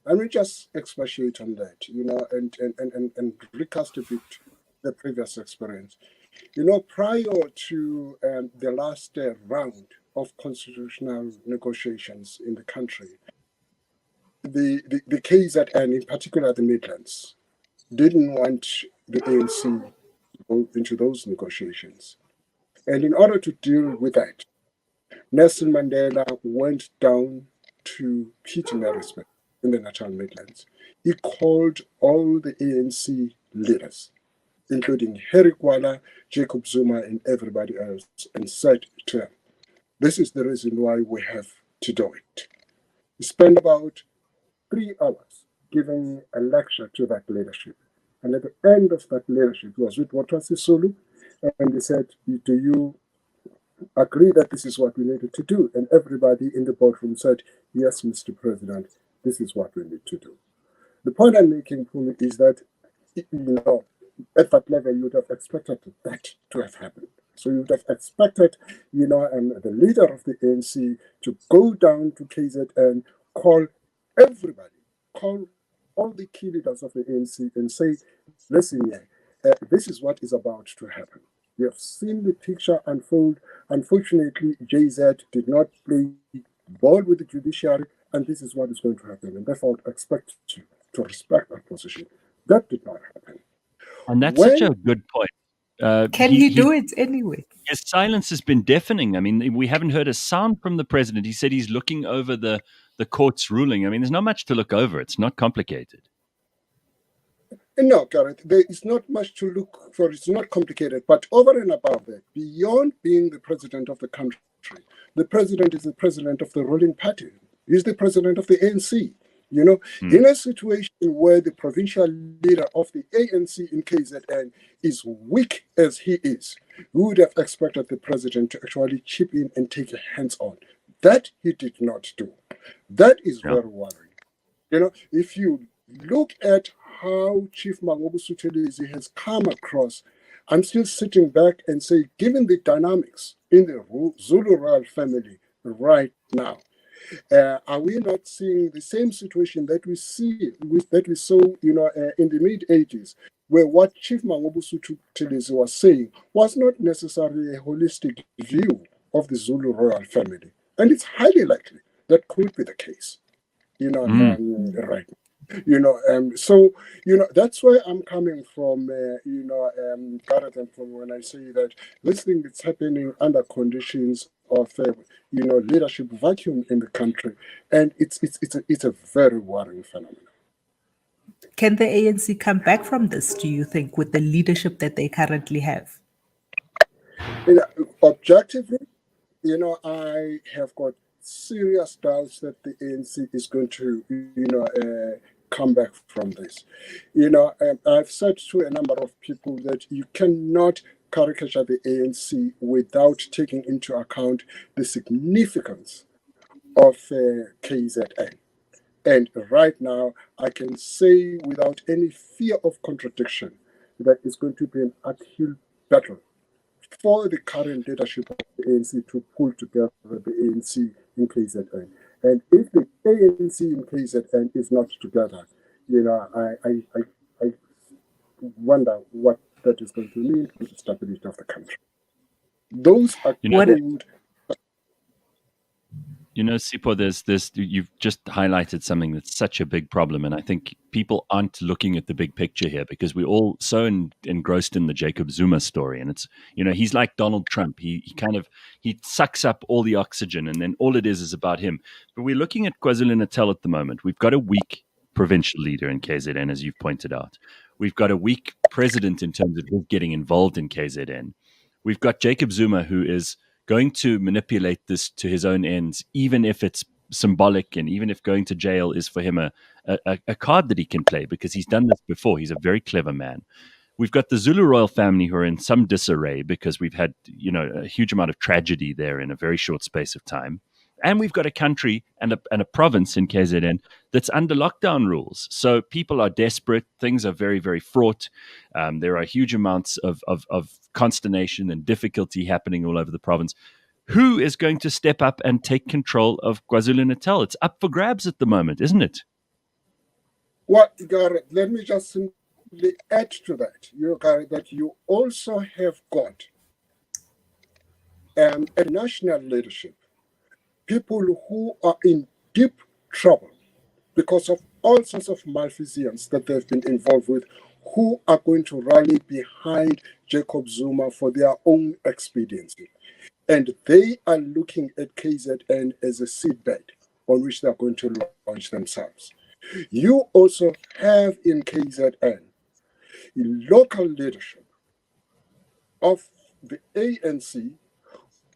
Let me just expatiate on that, and recast a bit the previous experience. Prior to the last round of constitutional negotiations in the country, the KZN, in particular the Midlands, didn't want the ANC to go into those negotiations. And in order to deal with that, Nelson Mandela went down to Pietermaritzburg in the Natal Midlands. He called all the ANC leaders, including Harry Gwala, Jacob Zuma, and everybody else, and said to them, this is the reason why we have to do it. He spent about 3 hours giving a lecture to that leadership. And at the end of that leadership, was with Watasi Sisulu, and he said, do you agree that this is what we needed to do? And everybody in the boardroom said, yes, Mr. President, this is what we need to do. The point I'm making, Pumi, is that, at that level, you would have expected that to have happened. So you would have expected, the leader of the ANC to go down to KZN, call everybody, call all the key leaders of the ANC and say, listen here, this is what is about to happen. We have seen the picture unfold. Unfortunately, JZ did not play ball with the judiciary, and this is what is going to happen. And therefore, I expect you to respect that position. That did not happen. And that's such a good point. Can he do it anyway? His silence has been deafening. I mean, we haven't heard a sound from the president. He said he's looking over the court's ruling. I mean, there's not much to look over. It's not complicated. No, Gareth, there is not much to look for. It's not complicated. But over and above that, beyond being the president of the country, the president is the president of the ruling party. He's the president of the ANC. In a situation where the provincial leader of the ANC in KZN is weak as he is, we would have expected the president to actually chip in and take a hands-on. That he did not do. That is very worrying. If you look at how Chief Mangobusuthu Buthelezi has come across, I'm still sitting back and say, given the dynamics in the Zulu royal family right now, are we not seeing the same situation that we saw, in the mid-80s, where what Chief Mangobusuthu Buthelezi was saying was not necessarily a holistic view of the Zulu royal family, and it's highly likely that could be the case, right now. So that's where I'm coming from, Gareth, and from when I say that this thing is happening under conditions of leadership vacuum in the country, and it's a very worrying phenomenon. Can the ANC come back from this, do you think, with the leadership that they currently have? Objectively, I have got serious doubts that the ANC is going to come back from this. I've said to a number of people that you cannot caricature the ANC without taking into account the significance of KZN. And right now, I can say without any fear of contradiction that it's going to be an uphill battle for the current leadership of the ANC to pull together the ANC in KZN. And if the ANC in KZN is not together, I wonder what that is going to mean for the stability of the country. Those are cold. Sipho, you've just highlighted something that's such a big problem, and I think people aren't looking at the big picture here because we're all so engrossed in the Jacob Zuma story, and it's he's like Donald Trump. He sucks up all the oxygen, and then all it is about him. But we're looking at KwaZulu-Natal at the moment. We've got a weak provincial leader in KZN, as you've pointed out. We've got a weak president in terms of his getting involved in KZN. We've got Jacob Zuma, who is going to manipulate this to his own ends, even if it's symbolic and even if going to jail is for him a card that he can play because he's done this before. He's a very clever man. We've got the Zulu royal family who are in some disarray because we've had a huge amount of tragedy there in a very short space of time. And we've got a country and a province in KZN that's under lockdown rules. So people are desperate. Things are very, very fraught. There are huge amounts of consternation and difficulty happening all over the province. who is going to step up and take control of KwaZulu-Natal? It's up for grabs at the moment, isn't it? Well, Gareth, let me just simply add to that, Gareth, that you also have got a national leadership, people who are in deep trouble because of all sorts of malfeasance that they've been involved with, who are going to rally behind Jacob Zuma for their own expediency. And they are looking at KZN as a seedbed on which they're going to launch themselves. You also have in KZN local leadership of the ANC,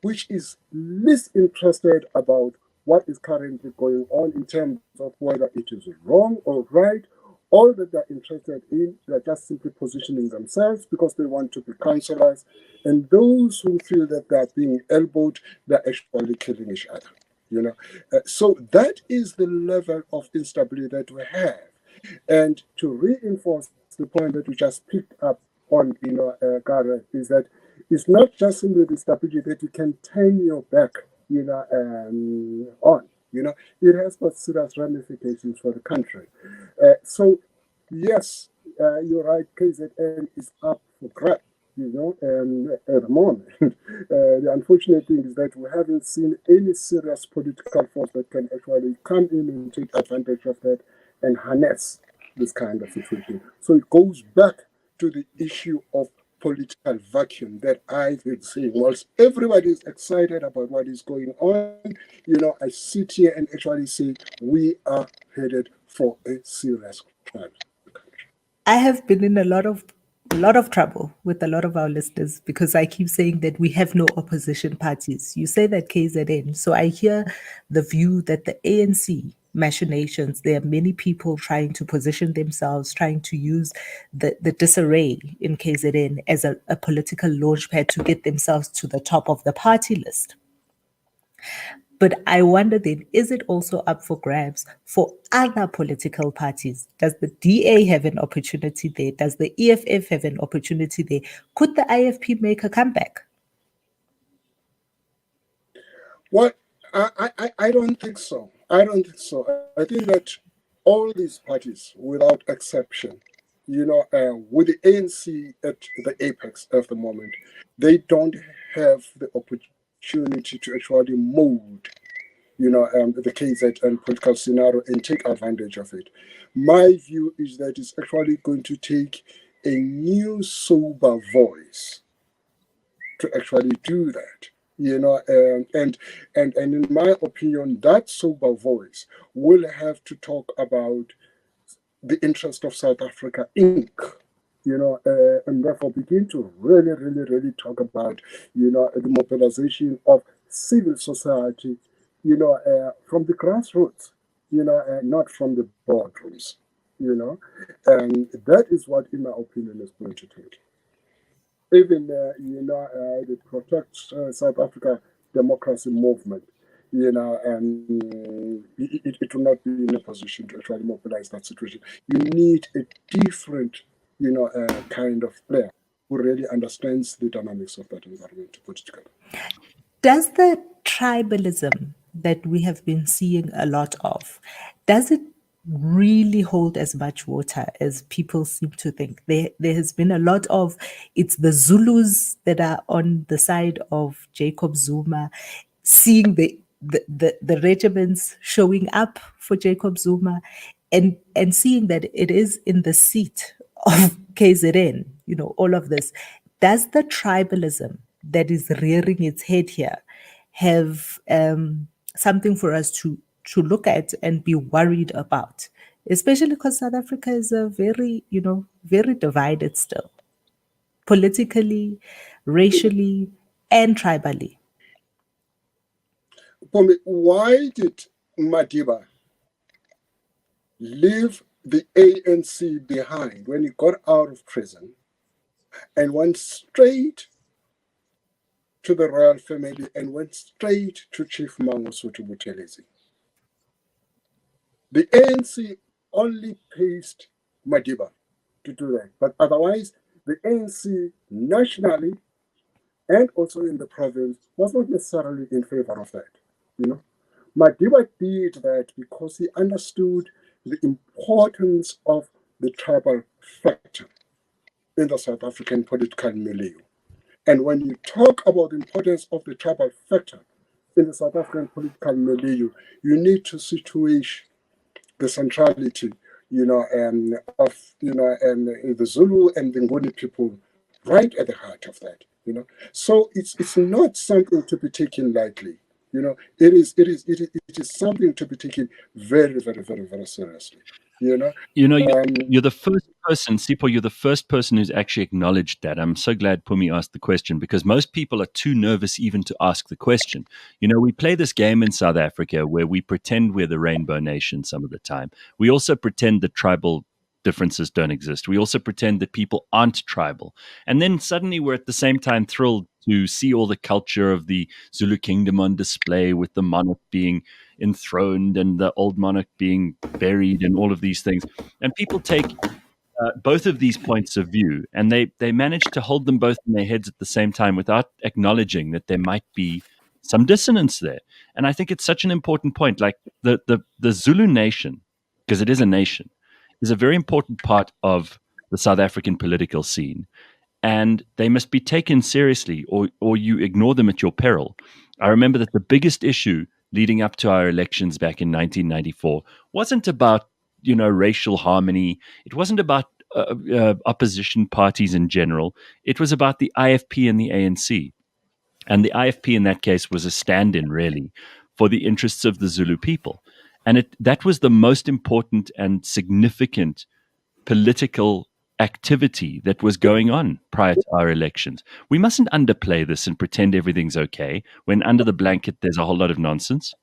which is least interested about what is currently going on in terms of whether it is wrong or right. All that they're interested in, they're just simply positioning themselves because they want to be councillors. And those who feel that they're being elbowed, they're actually killing each other. So that is the level of instability that we have. And to reinforce the point that we just picked up on, Gareth, is that it's not just simply the stability that you can turn your back, on. It has got serious ramifications for the country. So, yes, you're right. KZN is up for grabs. At the moment. The unfortunate thing is that we haven't seen any serious political force that can actually come in and take advantage of that and harness this kind of situation. So it goes back to the issue of political vacuum that I've been saying. Whilst everybody is excited about what is going on, I sit here and actually say we are headed for a serious crime. I have been in a lot of trouble with a lot of our listeners because I keep saying that we have no opposition parties. You say that KZN, so I hear the view that the ANC machinations, there are many people trying to position themselves, trying to use the disarray in KZN as a political launchpad to get themselves to the top of the party list. But I wonder then, is it also up for grabs for other political parties? Does the DA have an opportunity there? Does the EFF have an opportunity there? Could the IFP make a comeback? Well, I don't think so. I think that all these parties, without exception, with the ANC at the apex of the moment, they don't have the opportunity to actually mold, the KZN political scenario and take advantage of it. My view is that it's actually going to take a new sober voice to actually do that. And in my opinion, that sober voice will have to talk about the interest of South Africa Inc. And therefore begin to really, really, really talk about, the mobilization of civil society, from the grassroots, not from the boardrooms, and that is what, in my opinion, is going to take. Even, the Protect South Africa Democracy Movement, and it will not be in a position to try to mobilize that situation. You need a different, kind of player who really understands the dynamics of that environment to put it together. Does the tribalism that we have been seeing a lot of, does it really hold as much water as people seem to think? There has been a lot of, it's the Zulus that are on the side of Jacob Zuma, seeing the regiments showing up for Jacob Zuma and seeing that it is in the seat of KZN, all of this. Does the tribalism that is rearing its head here have something for us to look at and be worried about, especially because South Africa is a very, very divided still, politically, racially, and tribally? Why did Madiba leave the ANC behind when he got out of prison and went straight to the royal family and went straight to Chief Mangosuthu Buthelezi? The ANC only paced Madiba to do that, but otherwise, the ANC nationally and also in the province was not necessarily in favor of that. Madiba did that because he understood the importance of the tribal factor in the South African political milieu. And when you talk about the importance of the tribal factor in the South African political milieu, you need to situate the centrality, of the Zulu and the Nguni people right at the heart of that. So it's not something to be taken lightly. It is something to be taken very, very, very, very seriously. You're the first person, Sipho, you're the first person who's actually acknowledged that. I'm so glad Pumi asked the question, because most people are too nervous even to ask the question. We play this game in South Africa where we pretend we're the rainbow nation some of the time. We also pretend that tribal differences don't exist. We also pretend that people aren't tribal. And then suddenly we're at the same time thrilled to see all the culture of the Zulu kingdom on display, with the monarch being enthroned and the old monarch being buried and all of these things. And people take both of these points of view, and they manage to hold them both in their heads at the same time without acknowledging that there might be some dissonance there. And I think it's such an important point. Like the Zulu nation, because it is a nation, is a very important part of the South African political scene, and they must be taken seriously, or you ignore them at your peril. I remember that the biggest issue leading up to our elections back in 1994 wasn't about racial harmony. It wasn't about opposition parties in general. It was about the IFP and the ANC. And the IFP in that case was a stand-in, really, for the interests of the Zulu people. And that was the most important and significant political activity that was going on prior to our elections. We mustn't underplay this and pretend everything's okay when under the blanket there's a whole lot of nonsense.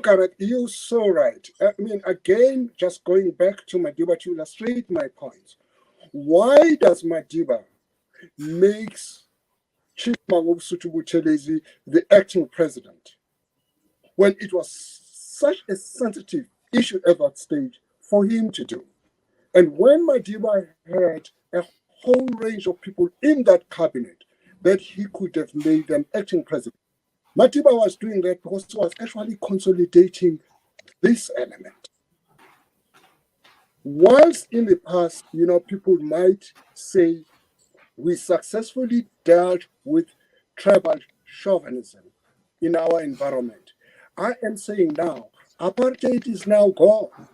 Gareth, you're so right. I mean, again, just going back to Madiba to illustrate my point. Why does Madiba makes Chief Mangosuthu Buthelezi the acting president when it was such a sensitive issue at that stage for him to do? And when Madiba had a whole range of people in that cabinet that he could have made them acting president, Madiba was doing that because he was actually consolidating this element. Whilst in the past, people might say we successfully dealt with tribal chauvinism in our environment, I am saying now, apartheid is now gone,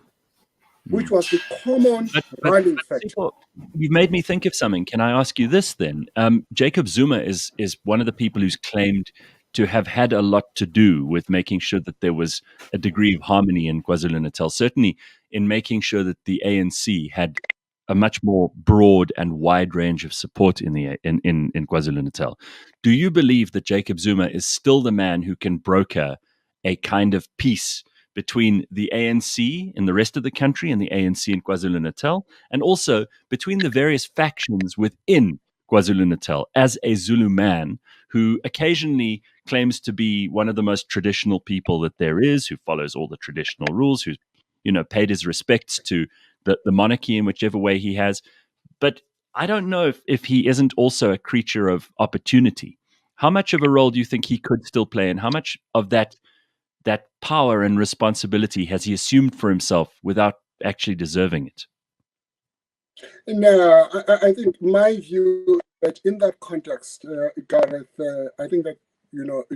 which was the common rallying factor. You've made me think of something. Can I ask you this then? Jacob Zuma is one of the people who's claimed to have had a lot to do with making sure that there was a degree of harmony in KwaZulu-Natal, certainly in making sure that the ANC had a much more broad and wide range of support in KwaZulu-Natal. Do you believe that Jacob Zuma is still the man who can broker a kind of peace between the ANC in the rest of the country and the ANC in KwaZulu-Natal, and also between the various factions within KwaZulu-Natal, as a Zulu man who occasionally claims to be one of the most traditional people that there is, who follows all the traditional rules, who's paid his respects to the monarchy in whichever way he has. But I don't know if he isn't also a creature of opportunity. How much of a role do you think he could still play, and how much of that power and responsibility has he assumed for himself without actually deserving it? No, I think my view that in that context, Gareth, I think that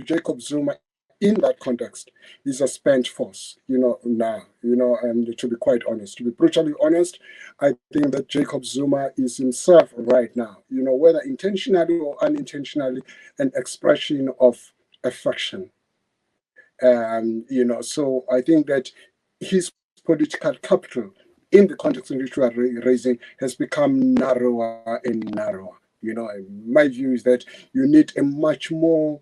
Jacob Zuma in that context is a spent force, now, and to be quite honest, to be brutally honest, I think that Jacob Zuma is himself right now, whether intentionally or unintentionally, an expression of affection. So I think that his political capital in the context in which we are raising has become narrower and narrower. My view is that you need a much more,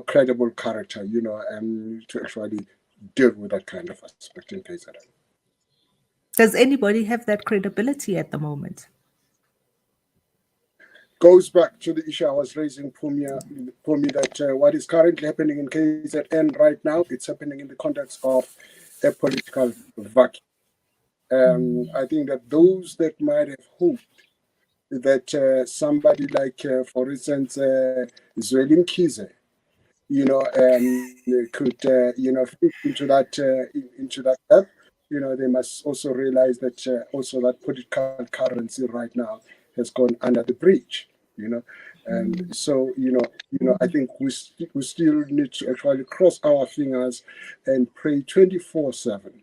credible character, to actually deal with that kind of aspect in KZN. Does anybody have that credibility at the moment? Goes back to the issue I was raising, Pumi, that what is currently happening in KZN right now, it's happening in the context of a political vacuum. I think that those that might have hoped that somebody like, for instance, Zweli Mkhize, could, fit into that app. They must also realize that also that political currency right now has gone under the bridge. And so I think we still need to actually cross our fingers and pray 24/7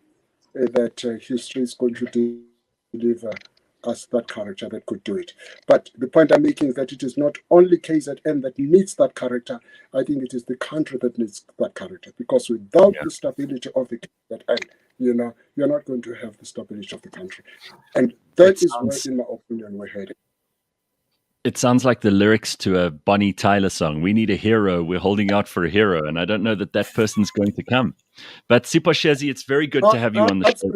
that history is going to deliver us that character that could do it. But the point I'm making is that it is not only KZN that needs that character. I think it is the country that needs that character, because without the stability of the KZN, you're not going to have the stability of the country. And that is where, in my opinion, we're heading. It sounds like the lyrics to a Bonnie Tyler song. We need a hero. We're holding out for a hero. And I don't know that person's going to come. But Sipho Shezi, it's very good to have you on the show.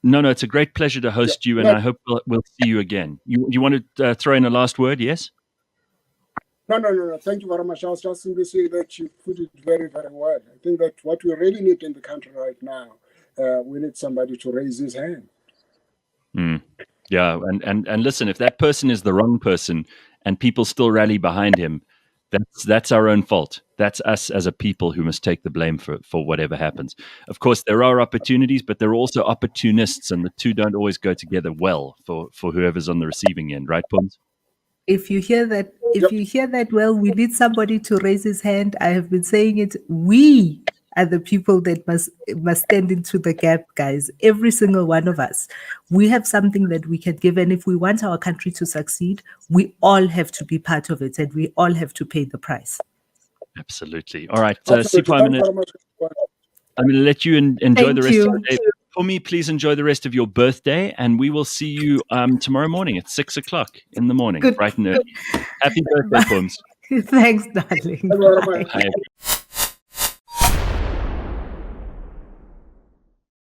No, it's a great pleasure to host you, and I hope we'll see you again. You want to throw in a last word, yes? No. Thank you very much. I was just simply saying that you put it very, very well. I think that what we really need in the country right now, we need somebody to raise his hand. Yeah, and listen, if that person is the wrong person and people still rally behind him, that's our own fault. That's us as a people who must take the blame for whatever happens. Of course, there are opportunities, but there are also opportunists, and the two don't always go together well for whoever's on the receiving end, right, Pons? If you hear that, well, we need somebody to raise his hand. I have been saying it. We are the people that must stand into the gap, guys. Every single one of us. We have something that we can give, and if we want our country to succeed, we all have to be part of it, and we all have to pay the price. Absolutely. All right, Sipho, I'm going to let you enjoy the rest of the day. For me, please enjoy the rest of your birthday, and we will see you tomorrow morning at 6 o'clock in the morning, bright and early. Happy birthday, Pums. Thanks, darling. Bye.